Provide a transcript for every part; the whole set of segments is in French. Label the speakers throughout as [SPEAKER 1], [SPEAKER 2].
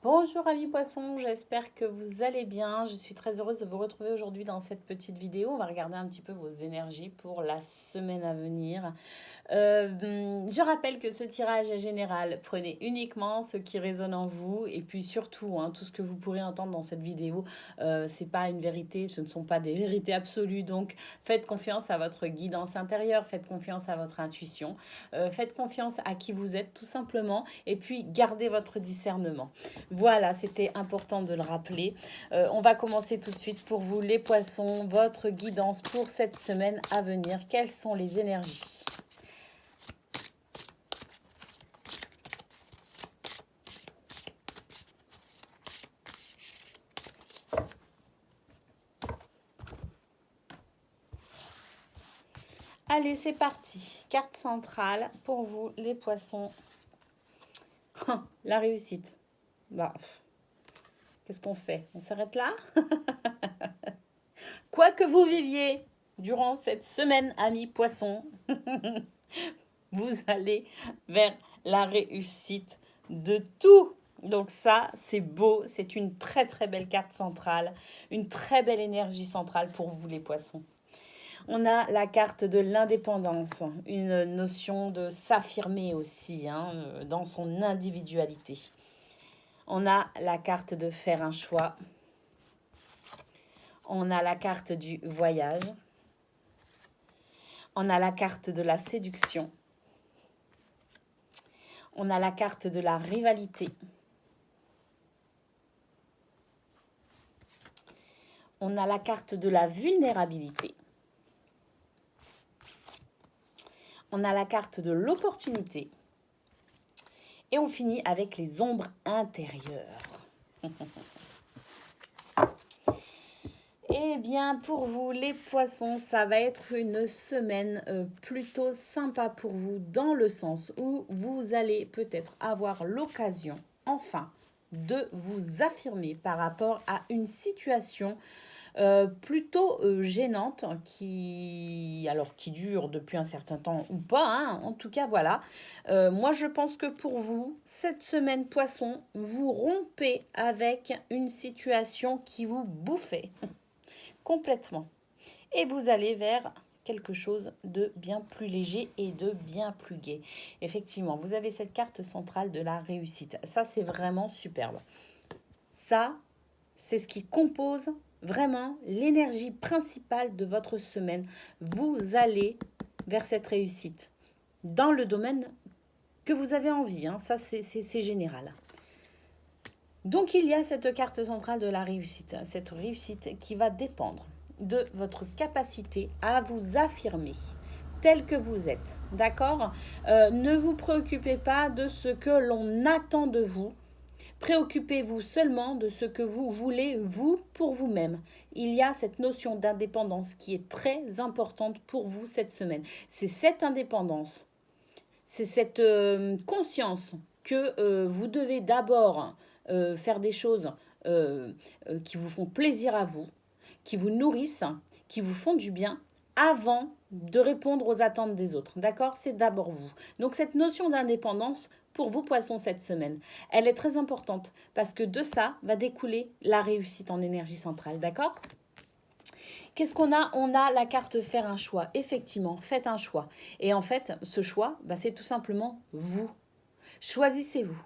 [SPEAKER 1] Bonjour amis poissons, j'espère que vous allez bien. Je suis très heureuse de vous retrouver aujourd'hui dans cette petite vidéo. On va regarder un petit peu vos énergies pour la semaine à venir. Je rappelle que ce tirage est général. Prenez uniquement ce qui résonne en vous et puis surtout, tout ce que vous pourrez entendre dans cette vidéo, c'est pas une vérité, ce ne sont pas des vérités absolues. Donc, faites confiance à votre guidance intérieure, faites confiance à votre intuition, faites confiance à qui vous êtes tout simplement et puis gardez votre discernement. Voilà, c'était important de le rappeler. On va commencer tout de suite pour vous les poissons, votre guidance pour cette semaine à venir. Quelles sont les énergies? Allez, c'est parti. Carte centrale pour vous, les poissons. La réussite. Bah, qu'est-ce qu'on fait? On s'arrête là? Quoi que vous viviez durant cette semaine, amis poissons, vous allez vers la réussite de tout. Donc ça, c'est beau, c'est une très très belle carte centrale, une très belle énergie centrale pour vous les poissons. On a la carte de l'indépendance, une notion de s'affirmer aussi dans son individualité. On a la carte de faire un choix. On a la carte du voyage. On a la carte de la séduction. On a la carte de la rivalité. On a la carte de la vulnérabilité. On a la carte de l'opportunité. Et on finit avec les ombres intérieures. Eh bien, pour vous, les poissons, ça va être une semaine plutôt sympa pour vous dans le sens où vous allez peut-être avoir l'occasion, enfin, de vous affirmer par rapport à une situation plutôt gênante qui dure depuis un certain temps ou pas. En tout cas, voilà. Moi, je pense que pour vous, cette semaine poisson, vous rompez avec une situation qui vous bouffait complètement. Et vous allez vers quelque chose de bien plus léger et de bien plus gai. Effectivement, vous avez cette carte centrale de la réussite. Ça, c'est vraiment superbe. Ça, c'est ce qui compose vraiment l'énergie principale de votre semaine. Vous allez vers cette réussite dans le domaine que vous avez envie. Ça, c'est général. Donc, il y a cette carte centrale de la réussite. Cette réussite qui va dépendre de votre capacité à vous affirmer tel que vous êtes. D'accord? Ne vous préoccupez pas de ce que l'on attend de vous. Préoccupez-vous seulement de ce que vous voulez, vous, pour vous-même. Il y a cette notion d'indépendance qui est très importante pour vous cette semaine. C'est cette indépendance, c'est cette conscience que vous devez d'abord faire des choses qui vous font plaisir à vous, qui vous nourrissent, qui vous font du bien, avant de répondre aux attentes des autres. D'accord? C'est d'abord vous. Donc cette notion d'indépendance, pour vous poissons cette semaine, elle est très importante parce que de ça va découler la réussite en énergie centrale. D'accord? Qu'est-ce qu'on a? On a la carte faire un choix. Effectivement, faites un choix. Et en fait, ce choix, c'est tout simplement vous. Choisissez-vous.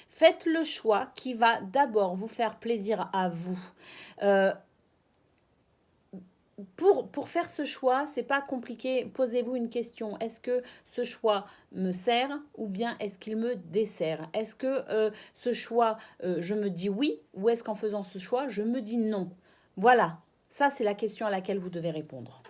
[SPEAKER 1] Faites le choix qui va d'abord vous faire plaisir à vous. Pour faire ce choix, c'est pas compliqué. Posez-vous une question. Est-ce que ce choix me sert ou bien est-ce qu'il me dessert? Est-ce que ce choix, je me dis oui ou est-ce qu'en faisant ce choix, je me dis non? Voilà, ça c'est la question à laquelle vous devez répondre.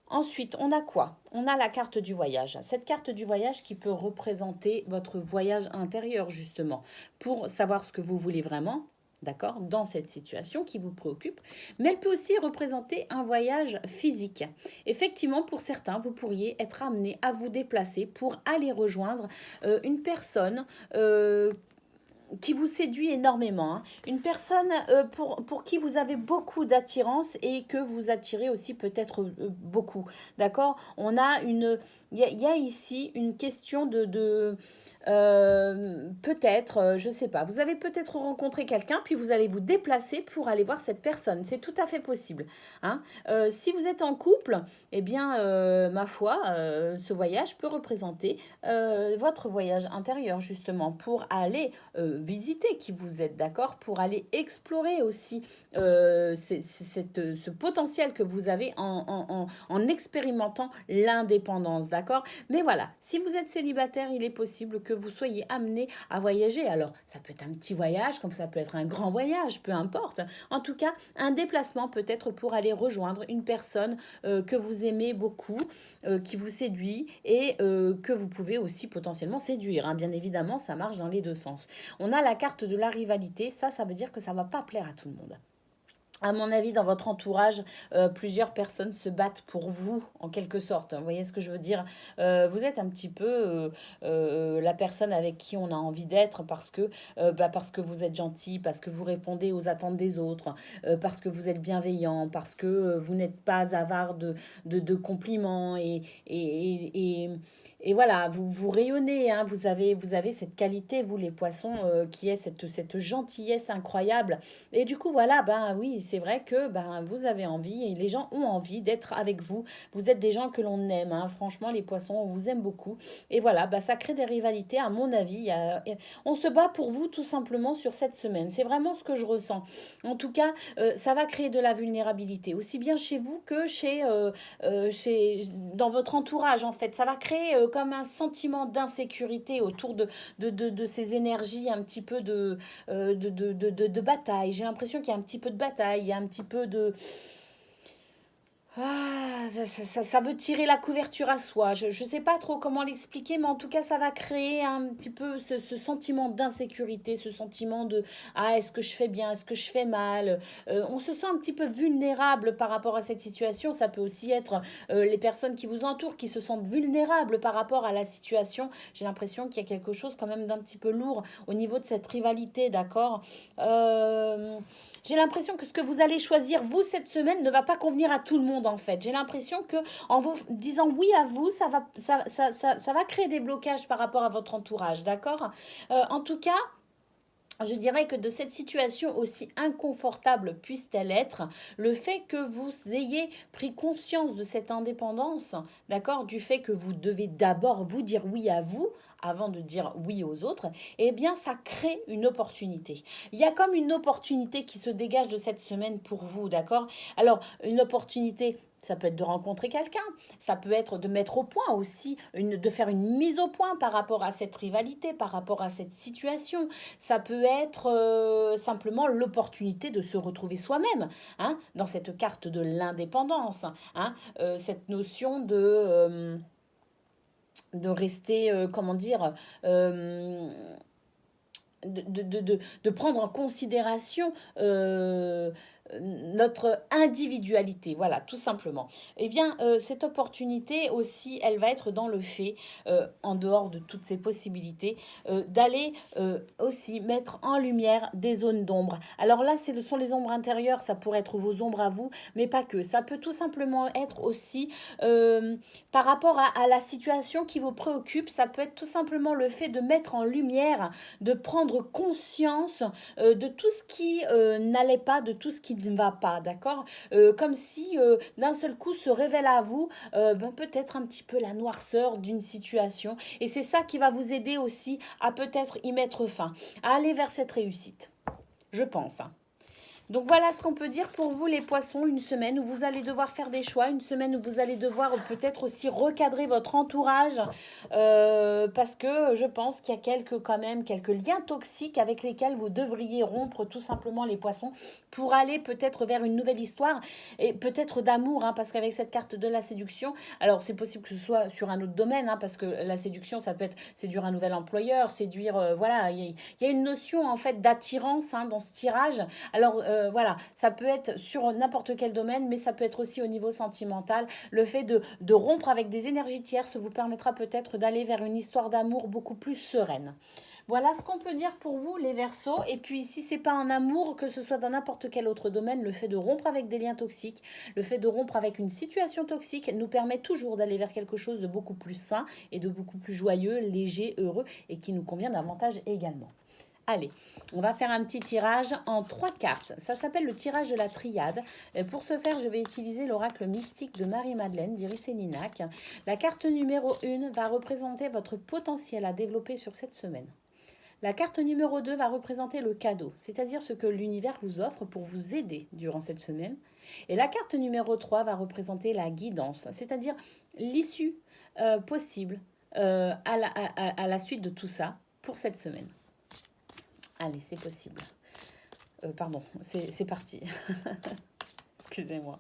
[SPEAKER 1] Ensuite, on a quoi? On a la carte du voyage. Cette carte du voyage qui peut représenter votre voyage intérieur, justement, pour savoir ce que vous voulez vraiment, d'accord, dans cette situation qui vous préoccupe. Mais elle peut aussi représenter un voyage physique. Effectivement, pour certains, vous pourriez être amené à vous déplacer pour aller rejoindre une personne qui vous séduit énormément. Une personne pour qui vous avez beaucoup d'attirance et que vous attirez aussi peut-être beaucoup. D'accord? On a il y a ici une question peut-être, je sais pas, vous avez peut-être rencontré quelqu'un, puis vous allez vous déplacer pour aller voir cette personne. C'est tout à fait possible, hein. Si vous êtes en couple, eh bien, ma foi, ce voyage peut représenter votre voyage intérieur, justement, pour aller visiter qui vous êtes, d'accord? Pour aller explorer aussi ce potentiel que vous avez en expérimentant l'indépendance, d'accord? Mais voilà, si vous êtes célibataire, il est possible que vous soyez amené à voyager. Alors, ça peut être un petit voyage, comme ça peut être un grand voyage, peu importe. En tout cas, un déplacement peut-être pour aller rejoindre une personne que vous aimez beaucoup, qui vous séduit et que vous pouvez aussi potentiellement séduire, hein. Bien évidemment, ça marche dans les deux sens. On a la carte de la rivalité. Ça veut dire que ça ne va pas plaire à tout le monde. À mon avis, dans votre entourage, plusieurs personnes se battent pour vous, en quelque sorte. Vous voyez ce que je veux dire? Vous êtes un petit peu la personne avec qui on a envie d'être parce que vous êtes gentil, parce que vous répondez aux attentes des autres, parce que vous êtes bienveillant, parce que vous n'êtes pas avare de compliments et voilà, vous rayonnez, hein, vous avez cette qualité, vous les poissons, qui est cette gentillesse incroyable. Et du coup, voilà, ben oui, c'est vrai que ben, vous avez envie et les gens ont envie d'être avec vous. Vous êtes des gens que l'on aime, hein. Franchement, les poissons, on vous aime beaucoup. Et voilà, ben, ça crée des rivalités, à mon avis. On se bat pour vous tout simplement sur cette semaine. C'est vraiment ce que je ressens. En tout cas, ça va créer de la vulnérabilité, aussi bien chez vous que dans votre entourage, en fait. Ça va créer comme un sentiment d'insécurité autour de ces énergies un petit peu de bataille. J'ai l'impression qu'il y a un petit peu de bataille, il y a un petit peu de... Ah, ça veut tirer la couverture à soi. Je ne sais pas trop comment l'expliquer, mais en tout cas, ça va créer un petit peu ce sentiment d'insécurité, ce sentiment de ah, est-ce que je fais bien, est-ce que je fais mal. On se sent un petit peu vulnérable par rapport à cette situation. Ça peut aussi être les personnes qui vous entourent qui se sentent vulnérables par rapport à la situation. J'ai l'impression qu'il y a quelque chose quand même d'un petit peu lourd au niveau de cette rivalité, d'accord? J'ai l'impression que ce que vous allez choisir, vous, cette semaine, ne va pas convenir à tout le monde, en fait. J'ai l'impression que en vous disant oui à vous, ça va créer des blocages par rapport à votre entourage, d'accord? En tout cas, je dirais que de cette situation, aussi inconfortable puisse-t-elle être, le fait que vous ayez pris conscience de cette indépendance, d'accord, du fait que vous devez d'abord vous dire oui à vous avant de dire oui aux autres, eh bien ça crée une opportunité. Il y a comme une opportunité qui se dégage de cette semaine pour vous, d'accord? Alors, une opportunité, ça peut être de rencontrer quelqu'un, ça peut être de mettre au point aussi, de faire une mise au point par rapport à cette rivalité, par rapport à cette situation. Ça peut être simplement l'opportunité de se retrouver soi-même, hein, dans cette carte de l'indépendance, hein, cette notion de rester, comment dire, de prendre en considération notre individualité, voilà, tout simplement. Eh bien, cette opportunité aussi, elle va être dans le fait, en dehors de toutes ces possibilités, d'aller aussi mettre en lumière des zones d'ombre. Alors là, ce sont les ombres intérieures, ça pourrait être vos ombres à vous, mais pas que. Ça peut tout simplement être aussi par rapport à la situation qui vous préoccupe, ça peut être tout simplement le fait de mettre en lumière, de prendre conscience de tout ce qui n'allait pas, de tout ce qui ne va pas, d'accord? Comme si d'un seul coup se révèle à vous peut-être un petit peu la noirceur d'une situation. Et c'est ça qui va vous aider aussi à peut-être y mettre fin, à aller vers cette réussite. Je pense, hein. Donc voilà ce qu'on peut dire pour vous les poissons, une semaine où vous allez devoir faire des choix, une semaine où vous allez devoir peut-être aussi recadrer votre entourage parce que je pense qu'il y a quelques liens toxiques avec lesquels vous devriez rompre tout simplement les poissons pour aller peut-être vers une nouvelle histoire et peut-être d'amour, hein, parce qu'avec cette carte de la séduction, alors c'est possible que ce soit sur un autre domaine, hein, parce que la séduction ça peut être séduire un nouvel employeur, séduire, voilà, il y a une notion en fait d'attirance, hein, dans ce tirage. Alors voilà, ça peut être sur n'importe quel domaine, mais ça peut être aussi au niveau sentimental. Le fait de rompre avec des énergies tierces vous permettra peut-être d'aller vers une histoire d'amour beaucoup plus sereine. Voilà ce qu'on peut dire pour vous, les Verseaux. Et puis, si c'est pas un amour, que ce soit dans n'importe quel autre domaine, le fait de rompre avec des liens toxiques, le fait de rompre avec une situation toxique nous permet toujours d'aller vers quelque chose de beaucoup plus sain et de beaucoup plus joyeux, léger, heureux et qui nous convient davantage également. Allez, on va faire un petit tirage en 3 cartes. Ça s'appelle le tirage de la triade. Pour ce faire, je vais utiliser l'oracle mystique de Marie-Madeleine d'Iris Séninac. La carte numéro 1 va représenter votre potentiel à développer sur cette semaine. La carte numéro 2 va représenter le cadeau, c'est-à-dire ce que l'univers vous offre pour vous aider durant cette semaine. Et la carte numéro 3 va représenter la guidance, c'est-à-dire l'issue possible à la suite de tout ça pour cette semaine. Allez, c'est possible. Pardon, c'est parti. Excusez-moi.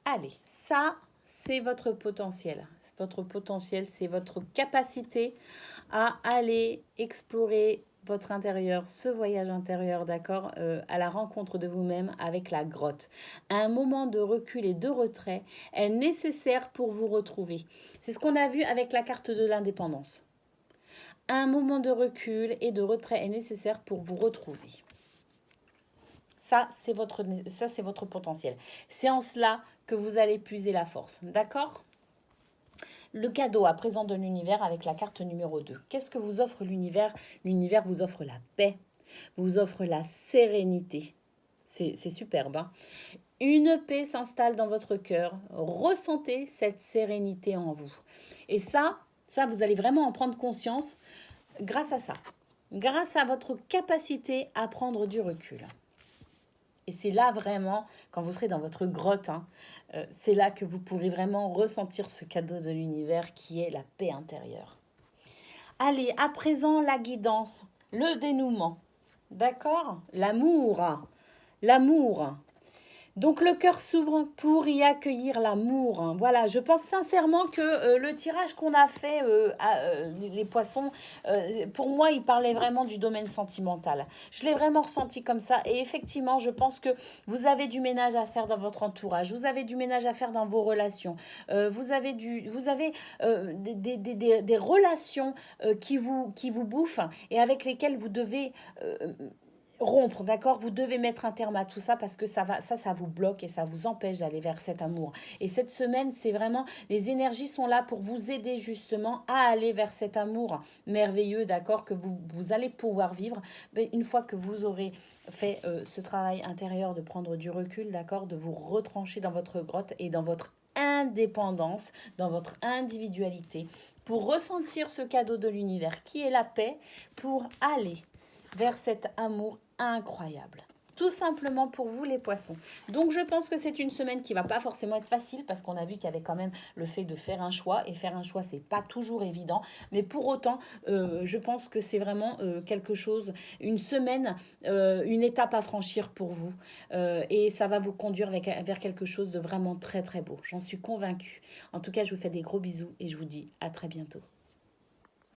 [SPEAKER 1] Allez, ça, c'est votre potentiel. Votre potentiel, c'est votre capacité à aller explorer votre intérieur, ce voyage intérieur, d'accord, à la rencontre de vous-même avec la grotte. Un moment de recul et de retrait est nécessaire pour vous retrouver. C'est ce qu'on a vu avec la carte de l'indépendance. Un moment de recul et de retrait est nécessaire pour vous retrouver. Ça, c'est votre potentiel. C'est en cela que vous allez puiser la force, d'accord ? Le cadeau à présent de l'univers avec la carte numéro 2. Qu'est-ce que vous offre l'univers ? L'univers vous offre la paix, vous offre la sérénité. C'est superbe, hein ? Une paix s'installe dans votre cœur. Ressentez cette sérénité en vous. Et ça, vous allez vraiment en prendre conscience grâce à ça. Grâce à votre capacité à prendre du recul. Et c'est là vraiment, quand vous serez dans votre grotte, hein, c'est là que vous pourrez vraiment ressentir ce cadeau de l'univers qui est la paix intérieure. Allez, à présent, la guidance, le dénouement. D'accord ? L'amour. L'amour. Donc le cœur s'ouvre pour y accueillir l'amour. Voilà, je pense sincèrement que le tirage qu'on a fait les poissons, pour moi, il parlait vraiment du domaine sentimental. Je l'ai vraiment ressenti comme ça. Et effectivement, je pense que vous avez du ménage à faire dans votre entourage. Vous avez du ménage à faire dans vos relations. Vous avez des relations qui vous bouffent et avec lesquelles vous devez rompre, d'accord? Vous devez mettre un terme à tout ça parce que ça vous bloque et ça vous empêche d'aller vers cet amour. Et cette semaine, c'est vraiment, les énergies sont là pour vous aider justement à aller vers cet amour merveilleux, d'accord? Que vous allez pouvoir vivre une fois que vous aurez fait ce travail intérieur de prendre du recul, d'accord? De vous retrancher dans votre grotte et dans votre indépendance, dans votre individualité, pour ressentir ce cadeau de l'univers qui est la paix, pour aller vers cet amour incroyable. Tout simplement pour vous les poissons. Donc je pense que c'est une semaine qui va pas forcément être facile parce qu'on a vu qu'il y avait quand même le fait de faire un choix. Et faire un choix, c'est pas toujours évident. Mais pour autant, je pense que c'est vraiment quelque chose, une semaine, une étape à franchir pour vous. Et ça va vous conduire vers quelque chose de vraiment très très beau. J'en suis convaincue. En tout cas, je vous fais des gros bisous et je vous dis à très bientôt.